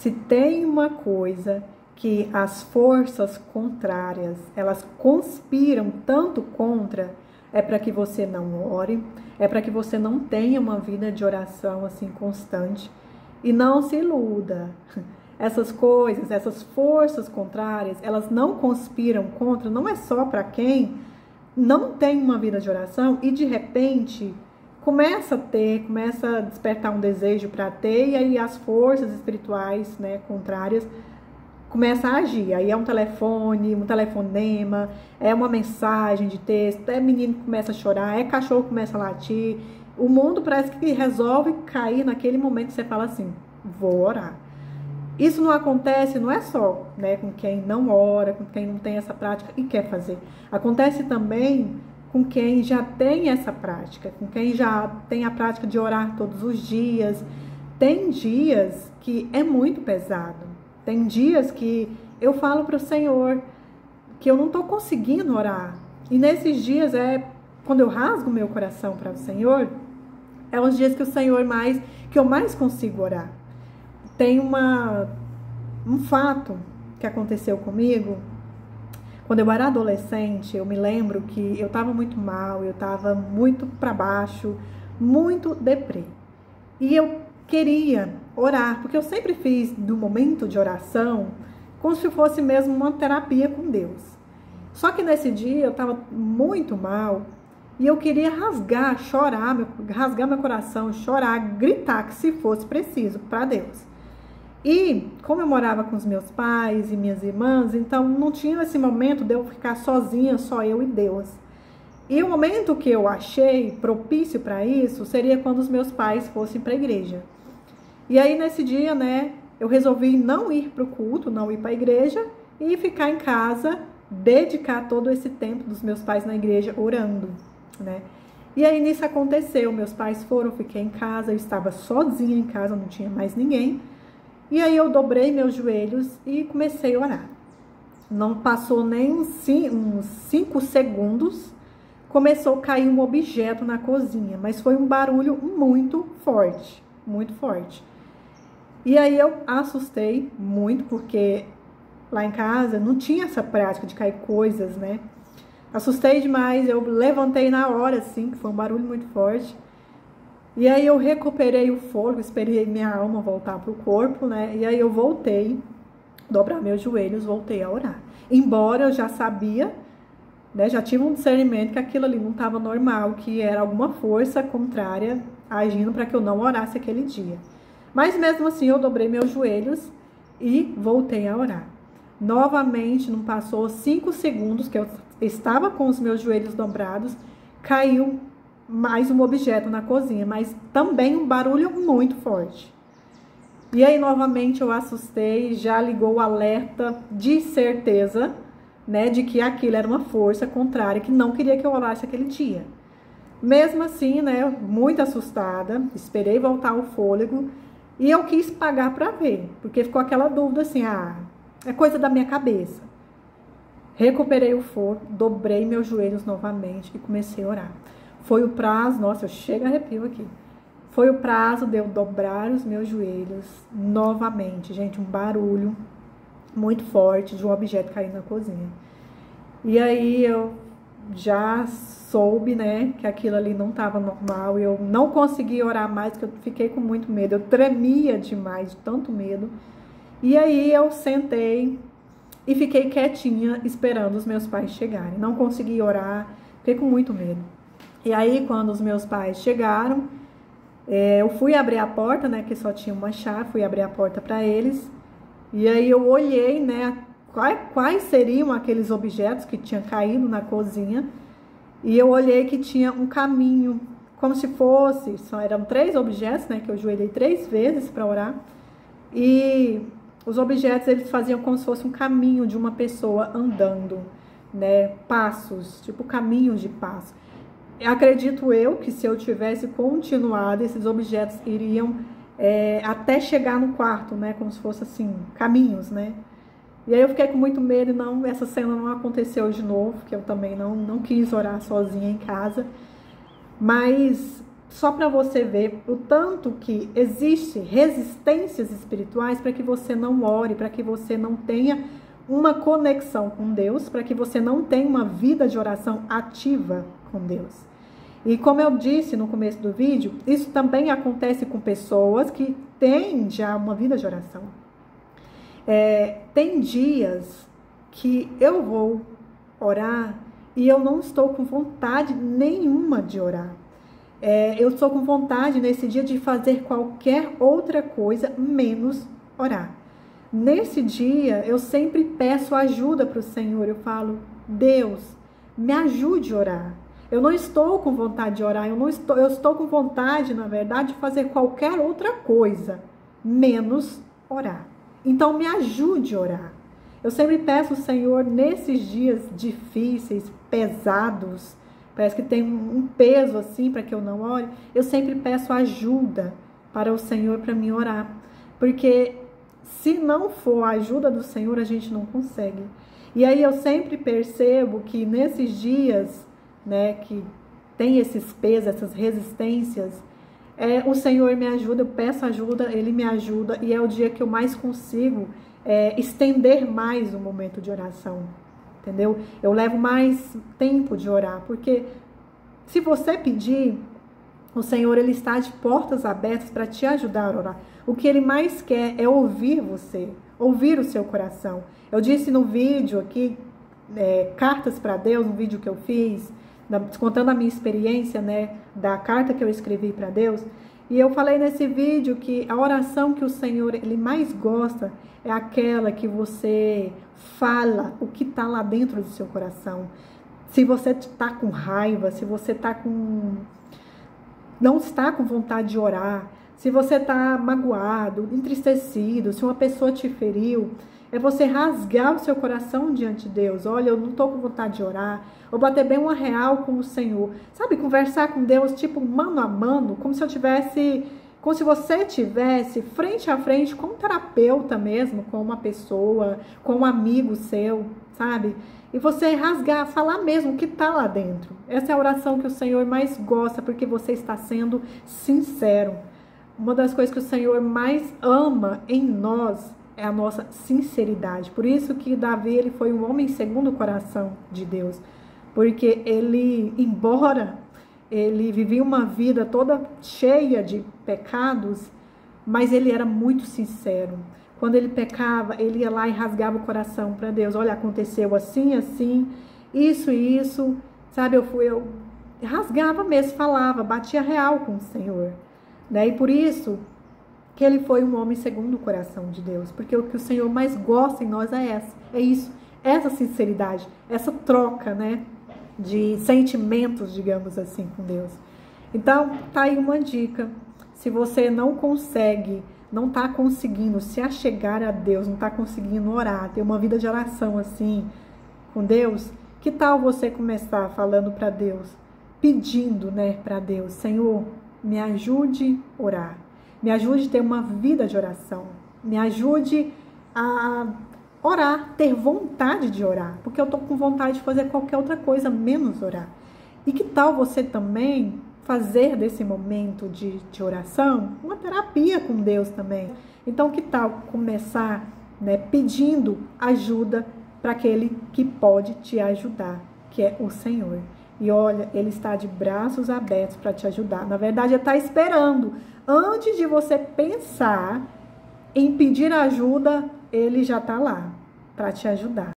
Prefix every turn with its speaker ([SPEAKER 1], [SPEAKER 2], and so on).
[SPEAKER 1] Se tem uma coisa que as forças contrárias, elas conspiram tanto contra, é para que você não ore, é para que você não tenha uma vida de oração assim constante. E não se iluda. Essas coisas, essas forças contrárias, elas não conspiram contra, não é só para quem não tem uma vida de oração e de repente começa a despertar um desejo para ter, e aí as forças espirituais, né, contrárias, começam a agir. Aí é um telefone, um telefonema, é uma mensagem de texto, é menino que começa a chorar, é cachorro que começa a latir. O mundo parece que resolve cair naquele momento que você fala assim, vou orar. Isso não acontece, não é só, né, com quem não ora, com quem não tem essa prática e quer fazer. Acontece também com quem já tem essa prática, com quem já tem a prática de orar todos os dias. Tem dias que é muito pesado. Tem dias que eu falo para o Senhor que eu não estou conseguindo orar. E nesses dias, quando eu rasgo meu coração para o Senhor, é os dias que eu mais consigo orar. Tem um fato que aconteceu comigo. Quando eu era adolescente, eu me lembro que eu estava muito mal, eu estava muito para baixo, muito deprê. E eu queria orar, porque eu sempre fiz do momento de oração como se fosse mesmo uma terapia com Deus. Só que nesse dia eu estava muito mal e eu queria rasgar, chorar, rasgar meu coração, chorar, gritar que se fosse preciso para Deus. E como eu morava com os meus pais e minhas irmãs, então não tinha esse momento de eu ficar sozinha, só eu e Deus. E o momento que eu achei propício para isso seria quando os meus pais fossem para a igreja. E aí nesse dia, né, eu resolvi não ir para o culto, não ir para a igreja e ficar em casa, dedicar todo esse tempo dos meus pais na igreja orando, né? E aí nisso aconteceu, meus pais foram, eu fiquei em casa, eu estava sozinha em casa, não tinha mais ninguém. E aí eu dobrei meus joelhos e comecei a orar. Não passou nem uns 5 segundos, começou a cair um objeto na cozinha, mas foi um barulho muito forte, muito forte. E aí eu assustei muito, porque lá em casa não tinha essa prática de cair coisas, né? Assustei demais, eu levantei na hora, assim, que foi um barulho muito forte. E aí eu recuperei o fôlego, esperei minha alma voltar para o corpo, né? E aí eu voltei, dobrar meus joelhos, voltei a orar. Embora eu já sabia, né, já tive um discernimento que aquilo ali não estava normal, que era alguma força contrária agindo para que eu não orasse aquele dia. Mas mesmo assim eu dobrei meus joelhos e voltei a orar. Novamente, não passou 5 segundos que eu estava com os meus joelhos dobrados, caiu mais um objeto na cozinha, mas também um barulho muito forte. E aí, novamente, eu assustei, já ligou o alerta de certeza, né, de que aquilo era uma força contrária, que não queria que eu orasse aquele dia. Mesmo assim, né, muito assustada, esperei voltar o fôlego e eu quis pagar para ver, porque ficou aquela dúvida assim, é coisa da minha cabeça. Recuperei o fôlego, dobrei meus joelhos novamente e comecei a orar. Foi o prazo, nossa, eu chego a arrepio aqui. Foi o prazo de eu dobrar os meus joelhos novamente. Gente, um barulho muito forte de um objeto caindo na cozinha. E aí eu já soube, né, que aquilo ali não estava normal. Eu não consegui orar mais, porque eu fiquei com muito medo. Eu tremia demais, de tanto medo. E aí eu sentei e fiquei quietinha, esperando os meus pais chegarem. Não consegui orar, fiquei com muito medo. E aí, quando os meus pais chegaram, eu fui abrir a porta, né, que só tinha uma chave, fui abrir a porta para eles. E aí eu olhei, né, quais seriam aqueles objetos que tinham caído na cozinha. E eu olhei que tinha um caminho, como se fosse, eram 3 objetos, né, que eu joelhei 3 vezes para orar. E os objetos, eles faziam como se fosse um caminho de uma pessoa andando, né, passos, tipo caminhos de passos. Acredito eu que se eu tivesse continuado, esses objetos iriam até chegar no quarto, né? Como se fosse assim, caminhos, né? E aí eu fiquei com muito medo e essa cena não aconteceu de novo, que eu também não quis orar sozinha em casa. Mas só para você ver o tanto que existe resistências espirituais para que você não ore, para que você não tenha uma conexão com Deus, para que você não tenha uma vida de oração ativa com Deus. E como eu disse no começo do vídeo, isso também acontece com pessoas que têm já uma vida de oração. Tem dias que eu vou orar e eu não estou com vontade nenhuma de orar. Eu estou com vontade nesse dia de fazer qualquer outra coisa, menos orar. Nesse dia, eu sempre peço ajuda para o Senhor. Eu falo, Deus, me ajude a orar. Eu não estou com vontade de orar, eu estou com vontade, na verdade, de fazer qualquer outra coisa, menos orar. Então, me ajude a orar. Eu sempre peço ao Senhor, nesses dias difíceis, pesados, parece que tem um peso assim para que eu não ore, eu sempre peço ajuda para o Senhor para me orar. Porque se não for a ajuda do Senhor, a gente não consegue. E aí eu sempre percebo que nesses dias, né, que tem esses pesos, essas resistências, o Senhor me ajuda, eu peço ajuda, Ele me ajuda, e é o dia que eu mais consigo estender mais o momento de oração, entendeu? Eu levo mais tempo de orar, porque se você pedir, o Senhor, Ele está de portas abertas para te ajudar a orar. O que Ele mais quer é ouvir você, ouvir o seu coração. Eu disse no vídeo aqui, Cartas para Deus, um vídeo que eu fiz, contando a minha experiência, né, da carta que eu escrevi para Deus, e eu falei nesse vídeo que a oração que o Senhor Ele mais gosta é aquela que você fala o que está lá dentro do seu coração. Se você está com raiva, se você não está com vontade de orar, se você está magoado, entristecido, se uma pessoa te feriu, é você rasgar o seu coração diante de Deus. Olha, eu não estou com vontade de orar. Ou bater bem uma real com o Senhor. Sabe, conversar com Deus, tipo, mano a mano, como se você estivesse frente a frente com um terapeuta mesmo, com uma pessoa, com um amigo seu, sabe? E você rasgar, falar mesmo o que está lá dentro. Essa é a oração que o Senhor mais gosta, porque você está sendo sincero. Uma das coisas que o Senhor mais ama em nós é a nossa sinceridade. Por isso que Davi, ele foi um homem segundo o coração de Deus. Porque ele, embora ele vivia uma vida toda cheia de pecados, mas ele era muito sincero. Quando ele pecava, ele ia lá e rasgava o coração para Deus. Olha, aconteceu assim, assim, isso e isso, sabe? Eu rasgava mesmo, falava, batia real com o Senhor, né? E por isso que ele foi um homem segundo o coração de Deus, porque o que o Senhor mais gosta em nós é isso, essa sinceridade, essa troca, né, de sentimentos, digamos assim, com Deus. Então, tá aí uma dica. Se você não tá conseguindo se achegar a Deus, não tá conseguindo orar, ter uma vida de oração assim com Deus, que tal você começar falando para Deus, pedindo, né, para Deus, Senhor, me ajude a orar. Me ajude a ter uma vida de oração. Me ajude a orar, ter vontade de orar. Porque eu estou com vontade de fazer qualquer outra coisa, menos orar. E que tal você também fazer desse momento de oração uma terapia com Deus também? Então, que tal começar, né, pedindo ajuda para aquele que pode te ajudar, que é o Senhor. E olha, Ele está de braços abertos para te ajudar. Na verdade, Ele está esperando. Antes de você pensar em pedir ajuda, Ele já está lá para te ajudar.